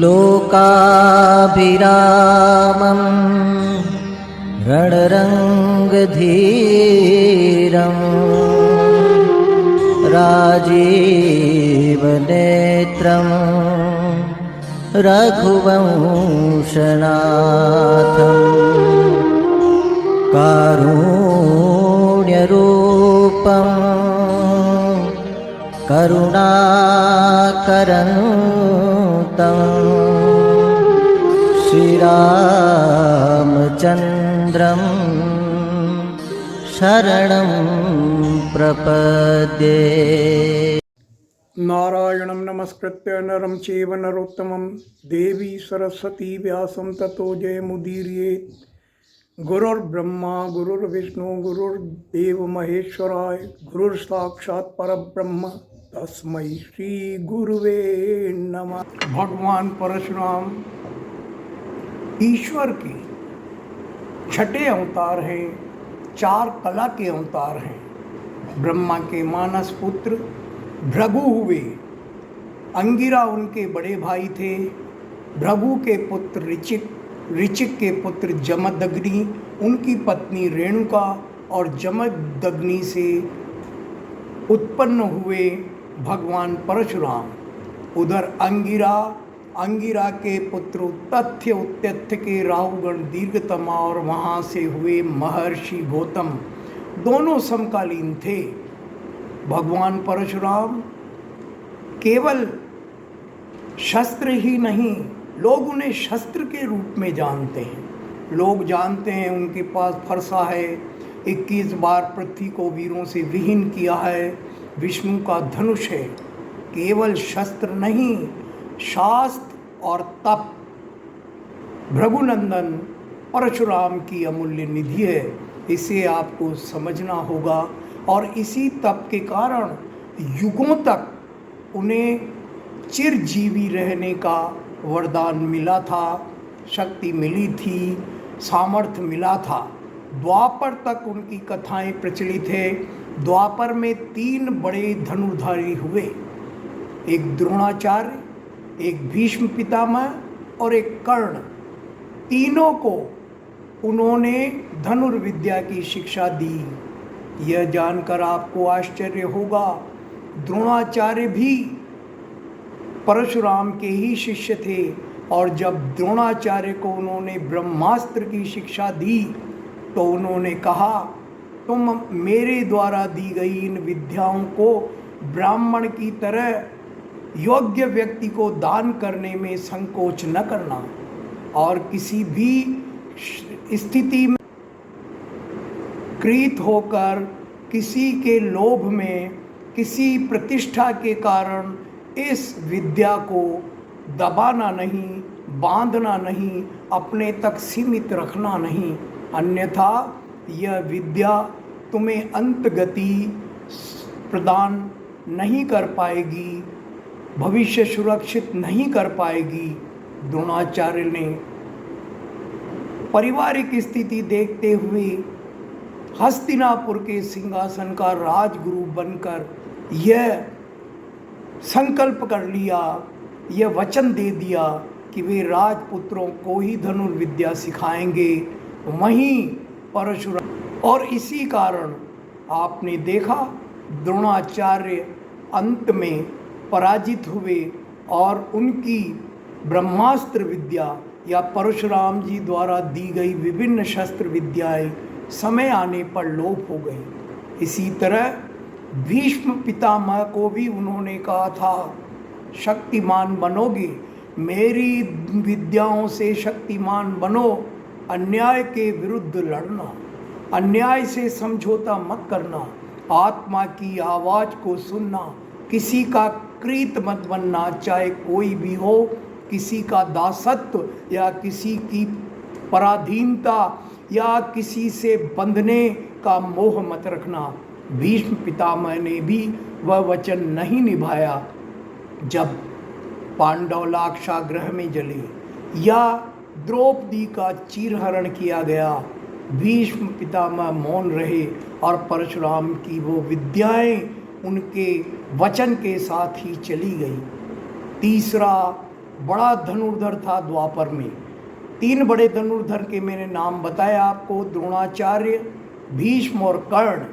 लोकाभिरामं रणरङ्गधीरं राजीवनेत्रं रघुवंशनाथं कारुण्यरूपं करुणाकरन्तं श्रीरामचन्द्रं शरणं प्रपद्ये। नारायणं नमस्कृत्य नरं चैव नरोत्तमं देवी सरस्वती व्यासं ततो जयमुदीरयेत्। गुरुर्ब्रह्मा गुरुर्विष्णु गुरुर्देव महेश्वराय गुरुर्साक्षात् परब्रह्म तस्मै श्री गुरुवे नमः। भगवान परशुराम ईश्वर के छठे अवतार हैं, 4 कला के अवतार हैं। ब्रह्मा के मानस पुत्र भृगु हुए, अंगिरा उनके बड़े भाई थे। भृगु के पुत्र ऋचिक, ऋचिक के पुत्र जमदग्नि, उनकी पत्नी रेणुका और जमदग्नि से उत्पन्न हुए भगवान परशुराम। उधर अंगिरा के पुत्र तथ्य उत्तथ्य के राहुगण दीर्घतमा और वहाँ से हुए महर्षि गौतम, दोनों समकालीन थे। भगवान परशुराम केवल शस्त्र ही नहीं, लोग उन्हें शस्त्र के रूप में जानते हैं। लोग जानते हैं उनके पास फरसा है, 21 बार पृथ्वी को वीरों से विहीन किया है, विष्णु का धनुष है। केवल शस्त्र नहीं, शास्त्र और तप भृगुनंदन परशुराम की अमूल्य निधि है। इसे आपको समझना होगा। और इसी तप के कारण युगों तक उन्हें चिरजीवी रहने का वरदान मिला था, शक्ति मिली थी, सामर्थ्य मिला था। द्वापर तक उनकी कथाएं प्रचलित है। द्वापर में 3 बड़े धनुर्धारी हुए, एक द्रोणाचार्य, एक भीष्म पितामह और एक कर्ण। तीनों को उन्होंने धनुर्विद्या की शिक्षा दी। यह जानकर आपको आश्चर्य होगा, द्रोणाचार्य भी परशुराम के ही शिष्य थे। और जब द्रोणाचार्य को उन्होंने ब्रह्मास्त्र की शिक्षा दी तो उन्होंने कहा, तुम मेरे द्वारा दी गई इन विद्याओं को ब्राह्मण की तरह योग्य व्यक्ति को दान करने में संकोच न करना, और किसी भी स्थिति में कृत होकर किसी के लोभ में, किसी प्रतिष्ठा के कारण इस विद्या को दबाना नहीं, बांधना नहीं, अपने तक सीमित रखना नहीं, अन्यथा यह विद्या तुम्हें अंतगति प्रदान नहीं कर पाएगी, भविष्य सुरक्षित नहीं कर पाएगी। द्रोणाचार्य ने पारिवारिक स्थिति देखते हुए हस्तिनापुर के सिंहासन का राजगुरु बनकर यह संकल्प कर लिया, यह वचन दे दिया कि वे राजपुत्रों को ही धनुर्विद्या सिखाएंगे, वहीं परशुराम। और इसी कारण आपने देखा द्रोणाचार्य अंत में पराजित हुए और उनकी ब्रह्मास्त्र विद्या या परशुराम जी द्वारा दी गई विभिन्न शस्त्र विद्याएं समय आने पर लोप हो गई। इसी तरह भीष्म पितामह को भी उन्होंने कहा था, शक्तिमान बनोगे, मेरी विद्याओं से शक्तिमान बनो, अन्याय के विरुद्ध लड़ना, अन्याय से समझौता मत करना, आत्मा की आवाज़ को सुनना, किसी का कृत मत बनना, चाहे कोई भी हो, किसी का दासत्व या किसी की पराधीनता या किसी से बंधने का मोह मत रखना। भीष्म पितामह ने भी वह वचन नहीं निभाया। जब पांडव लाक्षागृह में जले या द्रौपदी का चीरहरण किया गया, भीष्म पितामह मौन रहे और परशुराम की वो विद्याएं उनके वचन के साथ ही चली गई। तीसरा बड़ा धनुर्धर था द्वापर में। 3 बड़े धनुर्धर के मैंने नाम बताया आपको, द्रोणाचार्य, भीष्म और कर्ण।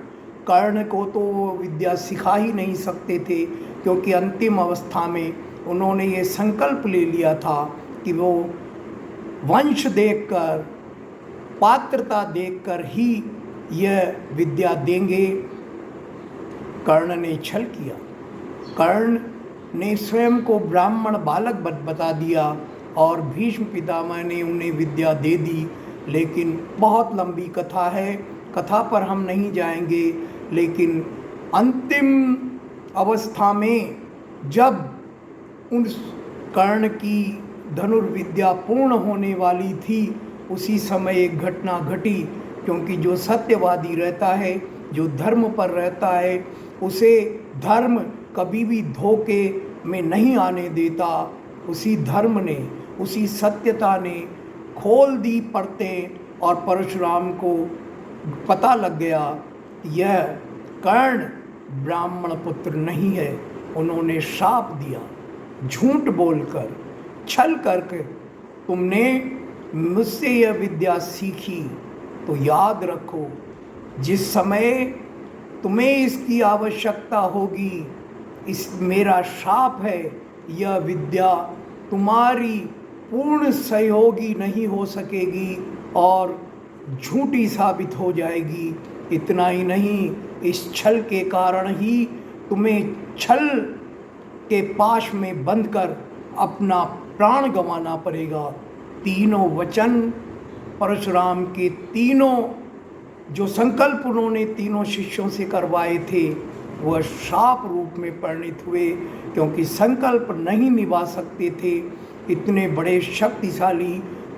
कर्ण को तो वो विद्या सिखा ही नहीं सकते थे, क्योंकि अंतिम अवस्था में उन्होंने ये संकल्प ले लिया था कि वो वंश देखकर, पात्रता देखकर ही यह विद्या देंगे। कर्ण ने छल किया। कर्ण ने स्वयं को ब्राह्मण बालक बता दिया और भीष्म पितामह ने उन्हें विद्या दे दी। लेकिन बहुत लंबी कथा है, कथा पर हम नहीं जाएंगे। लेकिन अंतिम अवस्था में जब उस कर्ण की धनुर्विद्या पूर्ण होने वाली थी, उसी समय एक घटना घटी। क्योंकि जो सत्यवादी रहता है, जो धर्म पर रहता है, उसे धर्म कभी भी धोखे में नहीं आने देता। उसी धर्म ने, उसी सत्यता ने खोल दी परतें और परशुराम को पता लग गया यह कर्ण ब्राह्मण पुत्र नहीं है। उन्होंने शाप दिया, झूठ बोलकर, छल करके तुमने मुझसे यह विद्या सीखी, तो याद रखो जिस समय तुम्हें इसकी आवश्यकता होगी, इस मेरा शाप है, यह विद्या तुम्हारी पूर्ण सहयोगी नहीं हो सकेगी और झूठी साबित हो जाएगी। इतना ही नहीं, इस छल के कारण ही तुम्हें छल के पाश में बंधकर अपना प्राण गंवाना पड़ेगा। तीनों वचन परशुराम के, तीनों जो संकल्प उन्होंने तीनों शिष्यों से करवाए थे, वह शाप रूप में परिणित हुए, क्योंकि संकल्प नहीं निभा सकते थे। इतने बड़े शक्तिशाली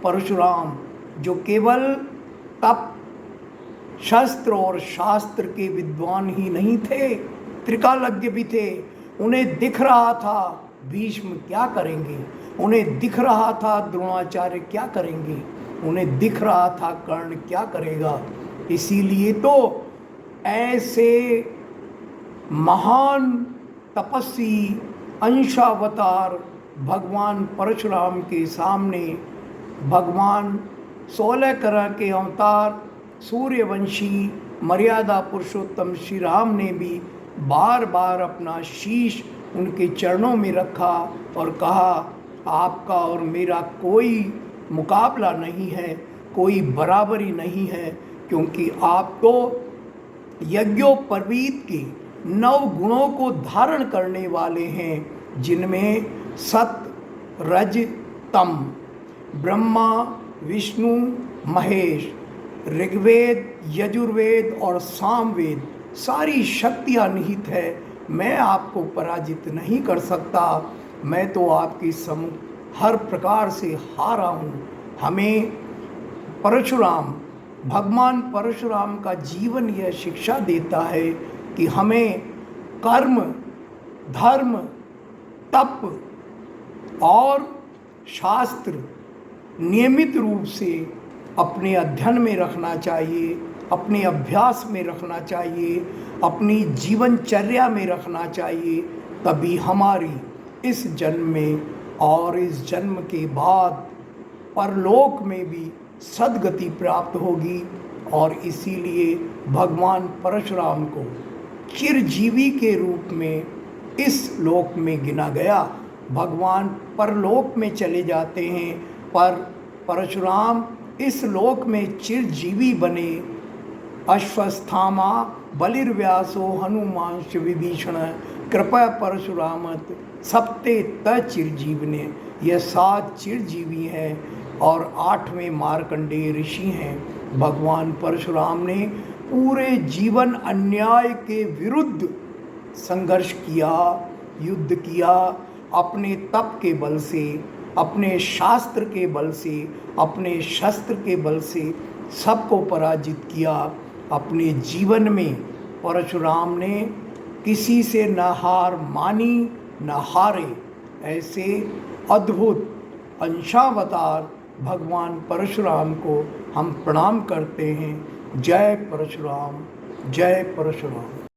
परशुराम, जो केवल तप, शस्त्र और शास्त्र के विद्वान ही नहीं थे, त्रिकालज्ञ भी थे। उन्हें दिख रहा था भीष्म क्या करेंगे, उन्हें दिख रहा था द्रोणाचार्य क्या करेंगे, उन्हें दिख रहा था कर्ण क्या करेगा। इसीलिए तो ऐसे महान तपस्वी अंशावतार भगवान परशुराम के सामने भगवान 16 तरह के अवतार सूर्यवंशी मर्यादा पुरुषोत्तम श्री राम ने भी बार बार अपना शीश उनके चरणों में रखा और कहा, आपका और मेरा कोई मुकाबला नहीं है, कोई बराबरी नहीं है, क्योंकि आप तो यज्ञोपवीत के 9 गुणों को धारण करने वाले हैं, जिनमें सत, रज, तम, ब्रह्मा, विष्णु, महेश, ऋग्वेद, यजुर्वेद और सामवेद सारी शक्तियाँ निहित है। मैं आपको पराजित नहीं कर सकता, मैं तो आपके सम्मुख हर प्रकार से हारा हूँ। हमें परशुराम, भगवान परशुराम का जीवन यह शिक्षा देता है कि हमें कर्म, धर्म, तप और शास्त्र नियमित रूप से अपने अध्ययन में रखना चाहिए, अपने अभ्यास में रखना चाहिए, अपनी जीवनचर्या में रखना चाहिए। तभी हमारी इस जन्म में और इस जन्म के बाद परलोक में भी सद्गति प्राप्त होगी। और इसीलिए भगवान परशुराम को चिरजीवी के रूप में इस लोक में गिना गया। भगवान परलोक में चले जाते हैं, पर परशुराम इस लोक में चिरजीवी बने। अश्वस्थामा बलिर्व्यासो हनुमांश विभीषण कृपा परशुरामत सप्ते त चिरजीवने। यह 7 चिरजीवी हैं और 8वें मार्कंडेय ऋषि हैं। भगवान परशुराम ने पूरे जीवन अन्याय के विरुद्ध संघर्ष किया, युद्ध किया, अपने तप के बल से, अपने शास्त्र के बल से, अपने शस्त्र के बल से सबको पराजित किया। अपने जीवन में परशुराम ने किसी से न हार मानी न हारे। ऐसे अद्भुत अंशावतार भगवान परशुराम को हम प्रणाम करते हैं। जय परशुराम, जय परशुराम।